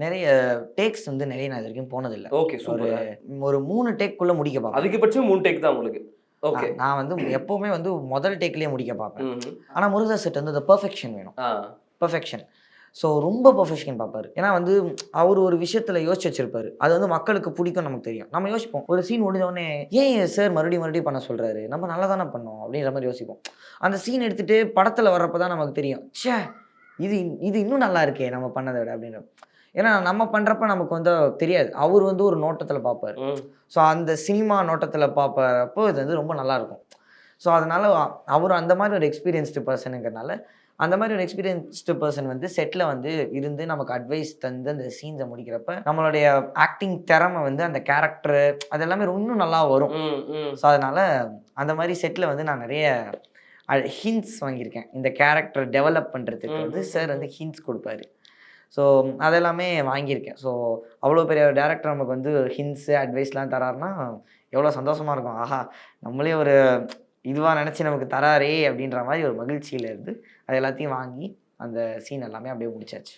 நிறைய டேக்ஸ் வந்து நிறைய நான் இது வரைக்கும் போனதில்ல. ஓகே. ஒரு சூப்பர். ஒரு 3 டேக்குள்ள முடிக்க பார்ப்பேன். அதிகபட்சம் 3 டேக் தான் உங்களுக்கு. ஓகே. நான் வந்து எப்பவுமே வந்து முதல் டேக்லயே முடிக்க பார்ப்பேன். ம்ஹ்ம். ஆனா முருகதாஸ் செட் வந்து அந்த பெர்ஃபெக்ஷன் வேணும். ஆ. பெர்ஃபெக்ஷன். ஸோ ரொம்ப பெர்ஃபெக்ஷன் பார்ப்பாரு. ஏன்னா வந்து அவரு ஒரு விஷயத்துல யோசிச்சு வச்சிருப்பாரு. அது வந்து மக்களுக்கு பிடிக்கும்னு நமக்கு தெரியும். நம்ம யோசிப்போம். ஒரு சீன் முடிஞ்ச உடனே ஏன் சார் மறுபடியும் மறுபடியும் பண்ண சொல்றாரு? நம்ம நல்லா தானே பண்ணோம் அப்படின்ற மாரி யோசிப்போம். அந்த சீன் எடுத்துட்டு படத்துல வர்றப்ப தான் நமக்கு தெரியும். ச்சே! இது இது இன்னும் நல்லா இருக்கே நம்ம பண்ணத விட அப்படின்னு. ஏன்னா நம்ம பண்றப்ப நமக்கு வந்து தெரியாது. அவரு வந்து ஒரு நோட்டத்துல பார்ப்பாரு. ம். ஸோ அந்த சினிமா நோட்டத்துல பார்ப்பறப்போ இது வந்து ரொம்ப நல்லாருக்கும். ஸோ அதனால அவரு அந்த மாரி ஒரு எக்ஸ்பீரியன்ஸ்டு பெர்சன்ங்கிறனால, அந்த மாரி ஒரு எக்ஸ்பீரியன்ஸ்டு பெர்சன் வந்து செட்ல வந்து இருந்து நமக்கு அட்வைஸ் தந்து அந்த சீன்ஸ முடிக்கிறப்ப, நம்மளுடைய ஆக்டிங் திறமை வந்து அந்த கேரக்டர் அது எல்லாமே இன்னும் நல்லா வரும். ம். ம். ஸோ அதனால அந்த மாரி செட்ல வந்து நான் நெறைய ஹிண்ட்ஸ் வாங்கியிருக்கேன். இந்த கேரக்டர் டெவலப் பண்றதுக்கு வந்து சார் வந்து ஹிண்ட்ஸ் குடுப்பாரு. ஸோ அதெல்லாமே வாங்கியிருக்கேன். ஸோ அவ்வளோ பெரிய டைரக்டர் நமக்கு வந்து ஹிண்ட்ஸு, அட்வைஸ்லாம் தராருன்னா, எவ்வளோ சந்தோஷமா இருக்கும். ஆஹா! நம்மளே ஒரு இதுவா நெனச்சு நமக்கு தராரே! அப்படின்ற மாரி ஒரு மகிழ்ச்சியில இருந்து, அது எல்லாத்தையும் வாங்கி, அந்த சீன் எல்லாமே அப்படியே முடிச்சாச்சு.